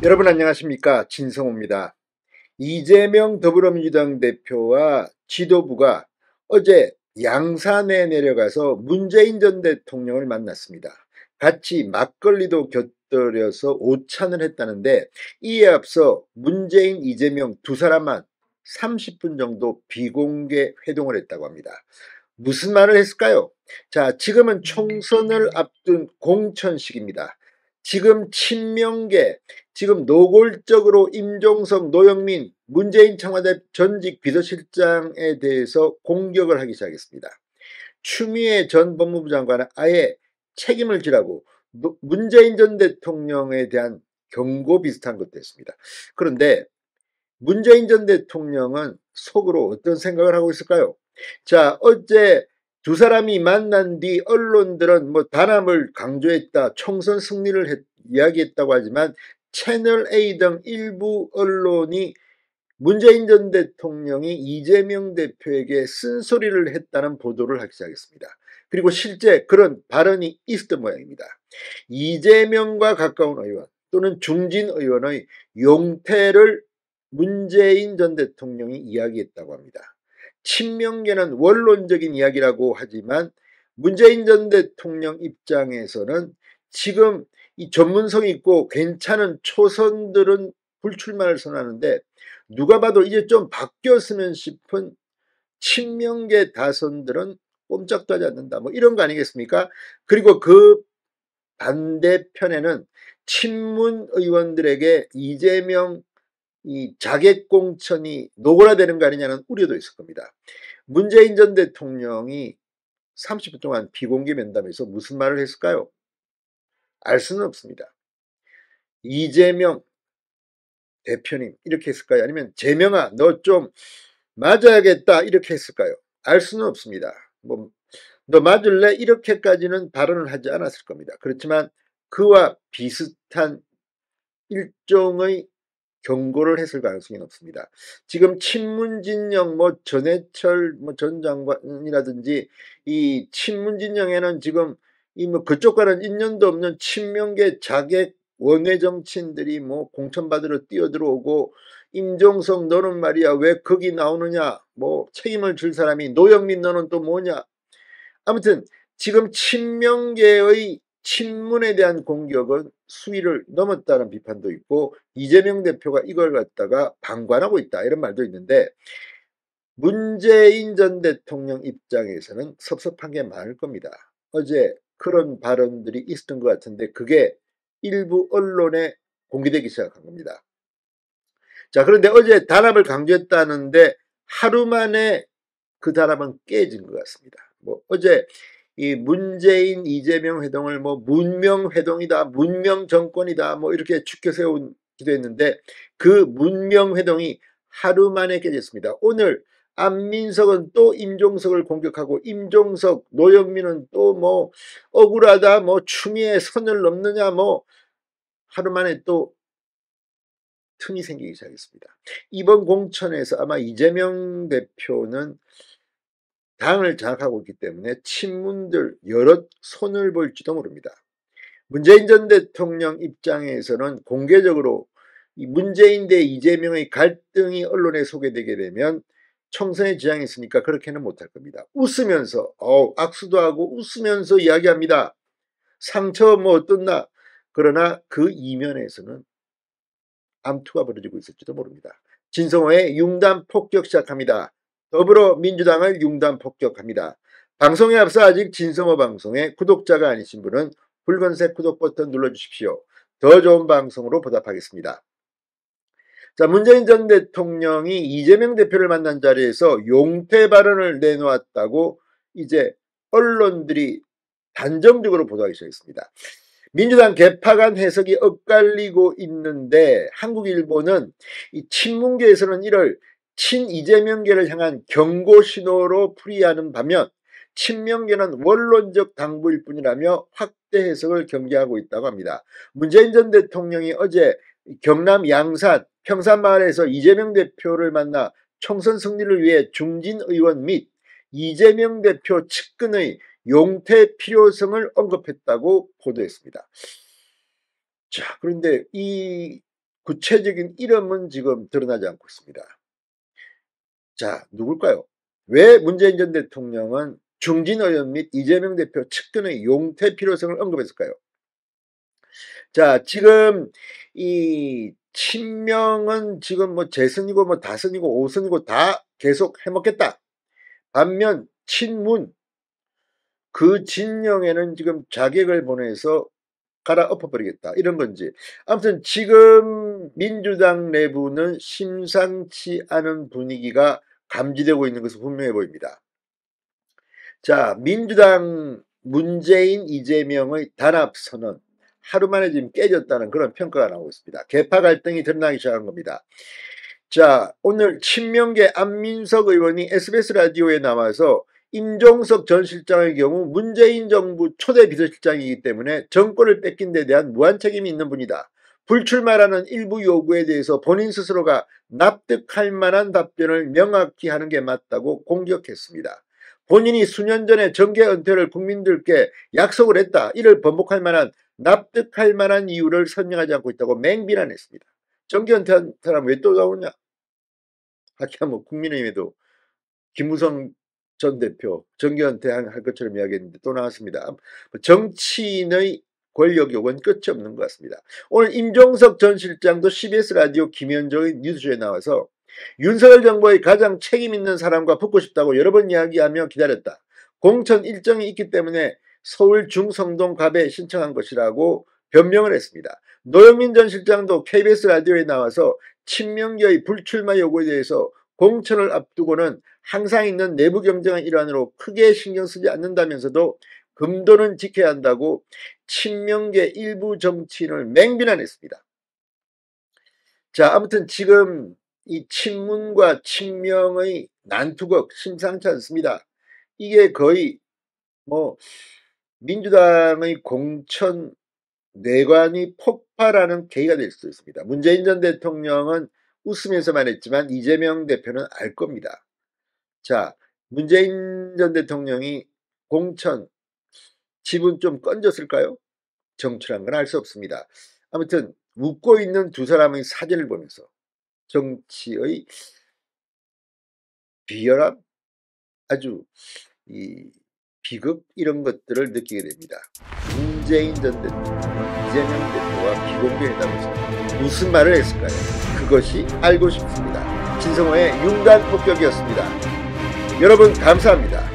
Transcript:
여러분 안녕하십니까? 진성호입니다. 이재명 더불어민주당 대표와 지도부가 어제 양산에 내려가서 문재인 전 대통령을 만났습니다. 같이 막걸리도 곁들여서 오찬을 했다는데, 이에 앞서 문재인, 이재명 두 사람만 30분 정도 비공개 회동을 했다고 합니다. 무슨 말을 했을까요? 자, 지금은 총선을 앞둔 공천 시기입니다. 지금 친명계, 지금 노골적으로 임종석, 노영민, 문재인 청와대 전직 비서실장에 대해서 공격을 하기 시작했습니다. 추미애 전 법무부 장관은 아예 책임을 지라고 문재인 전 대통령에 대한 경고 비슷한 것도 했습니다. 그런데 문재인 전 대통령은 속으로 어떤 생각을 하고 있을까요? 자, 어제 두 사람이 만난 뒤 언론들은 뭐 단합을 강조했다, 총선 승리를 이야기했다고 하지만 채널A 등 일부 언론이 문재인 전 대통령이 이재명 대표에게 쓴소리를 했다는 보도를 하기 시작했습니다. 그리고 실제 그런 발언이 있었던 모양입니다. 이재명과 가까운 의원 또는 중진 의원의 용태를 문재인 전 대통령이 이야기했다고 합니다. 친명계는 원론적인 이야기라고 하지만 문재인 전 대통령 입장에서는 지금 이 전문성 있고 괜찮은 초선들은 불출마를 선언하는데, 누가 봐도 이제 좀 바뀌었으면 싶은 친명계 다선들은 꼼짝도 하지 않는다, 뭐 이런 거 아니겠습니까? 그리고 그 반대편에는 친문 의원들에게 이재명 이 자객공천이 노골화되는 거 아니냐는 우려도 있을 겁니다. 문재인 전 대통령이 30분 동안 비공개 면담에서 무슨 말을 했을까요? 알 수는 없습니다. 이재명 대표님 이렇게 했을까요? 아니면 재명아 너 좀 맞아야겠다 이렇게 했을까요? 알 수는 없습니다. 뭐 너 맞을래? 이렇게까지는 발언을 하지 않았을 겁니다. 그렇지만 그와 비슷한 일종의 경고를 했을 가능성이 높습니다. 지금 친문진영 뭐 전해철 뭐 전 장관이라든지 이 친문진영에는 지금 이 뭐 그쪽과는 인연도 없는 친명계 자객 원외 정치인들이 뭐 공천받으러 뛰어들어오고, 임종석 너는 말이야 왜 거기 나오느냐, 뭐 책임을 질 사람이 노영민 너는 또 뭐냐. 아무튼 지금 친명계의 친문에 대한 공격은 수위를 넘었다는 비판도 있고, 이재명 대표가 이걸 갖다가 방관하고 있다 이런 말도 있는데, 문재인 전 대통령 입장에서는 섭섭한 게 많을 겁니다. 어제 그런 발언들이 있었던 것 같은데 그게 일부 언론에 공개되기 시작한 겁니다. 자, 그런데 어제 단합을 강조했다는데 하루 만에 그 단합은 깨진 것 같습니다. 뭐 어제 이 문재인 이재명 회동을 뭐 문명 회동이다, 문명 정권이다, 뭐 이렇게 추켜 세우기도 했는데 그 문명 회동이 하루 만에 깨졌습니다. 오늘 안민석은 또 임종석을 공격하고, 임종석, 노영민은 또 뭐 억울하다, 뭐 추미애 선을 넘느냐, 뭐 하루 만에 또 틈이 생기기 시작했습니다. 이번 공천에서 아마 이재명 대표는 당을 장악하고 있기 때문에 친문들 여럿 손을 볼지도 모릅니다. 문재인 전 대통령 입장에서는 공개적으로 이 문재인 대 이재명의 갈등이 언론에 소개되게 되면 총선에 지장이 있으니까 그렇게는 못할 겁니다. 웃으면서 악수도 하고 웃으면서 이야기합니다. 상처 뭐 어떻나. 그러나 그 이면에서는 암투가 벌어지고 있을지도 모릅니다. 진성호의 융단 폭격 시작합니다. 더불어민주당을 융단 폭격합니다. 방송에 앞서 아직 진성호 방송의 구독자가 아니신 분은 붉은색 구독 버튼 눌러주십시오. 더 좋은 방송으로 보답하겠습니다. 자, 문재인 전 대통령이 이재명 대표를 만난 자리에서 용태 발언을 내놓았다고 이제 언론들이 단정적으로 보도하기 시작했습니다. 민주당 개파간 해석이 엇갈리고 있는데, 한국일보는 이 친문계에서는 이를 친이재명계를 향한 경고 신호로 풀이하는 반면, 친명계는 원론적 당부일 뿐이라며 확대 해석을 경계하고 있다고 합니다. 문재인 전 대통령이 어제 경남 양산 평산마을에서 이재명 대표를 만나 총선 승리를 위해 중진 의원 및 이재명 대표 측근의 용태 필요성을 언급했다고 보도했습니다. 자, 그런데 이 구체적인 이름은 지금 드러나지 않고 있습니다. 자, 누굴까요? 왜 문재인 전 대통령은 중진 의원 및 이재명 대표 측근의 용퇴 필요성을 언급했을까요? 자, 지금 이 친명은 지금 뭐 재선이고 뭐 다선이고 오선이고 다 계속 해먹겠다. 반면 친문 그 진영에는 지금 자객을 보내서 갈아엎어버리겠다 이런 건지, 아무튼 지금 민주당 내부는 심상치 않은 분위기가 감지되고 있는 것은 분명해 보입니다. 자, 민주당 문재인 이재명의 단합선언 하루 만에 지금 깨졌다는 그런 평가가 나오고 있습니다. 계파 갈등이 드러나기 시작한 겁니다. 자, 오늘 친명계 안민석 의원이 SBS 라디오에 나와서 임종석 전 실장의 경우 문재인 정부 초대 비서실장이기 때문에 정권을 뺏긴 데 대한 무한 책임이 있는 분이다. 불출마라는 일부 요구에 대해서 본인 스스로가 납득할 만한 답변을 명확히 하는 게 맞다고 공격했습니다. 본인이 수년 전에 정계 은퇴를 국민들께 약속을 했다. 이를 번복할 만한 납득할 만한 이유를 설명하지 않고 있다고 맹비난했습니다. 정계 은퇴한 사람 왜 또 나오냐? 하기야 뭐 국민의힘에도 김무성 전 대표 정계 은퇴할 것처럼 이야기했는데 또 나왔습니다. 정치인의 권력 욕은 끝이 없는 것 같습니다. 오늘 임종석 전 실장도 CBS 라디오 김현정의 뉴스쇼에 나와서 윤석열 정부의 가장 책임 있는 사람과 붙고 싶다고 여러 번 이야기하며 기다렸다. 공천 일정이 있기 때문에 서울 중성동 갑에 신청한 것이라고 변명을 했습니다. 노영민 전 실장도 KBS 라디오에 나와서 친명계의 불출마 요구에 대해서 공천을 앞두고는 항상 있는 내부 경쟁의 일환으로 크게 신경 쓰지 않는다면서도 금도는 지켜야 한다고 친명계 일부 정치인을 맹비난했습니다. 자, 아무튼 지금 이 친문과 친명의 난투극 심상치 않습니다. 이게 거의 뭐 민주당의 공천 뇌관이 폭발하는 계기가 될 수도 있습니다. 문재인 전 대통령은 웃으면서만 했지만 이재명 대표는 알 겁니다. 자, 문재인 전 대통령이 공천 지분 좀 건졌을까요? 정치란 건 알 수 없습니다. 아무튼 웃고 있는 두 사람의 사진을 보면서 정치의 비열함, 아주 이 비극 이런 것들을 느끼게 됩니다. 문재인 전 대통령, 이재명 대표와 비공개회담에서 무슨 말을 했을까요? 그것이 알고 싶습니다. 진성호의 윤간 폭격이었습니다. 여러분 감사합니다.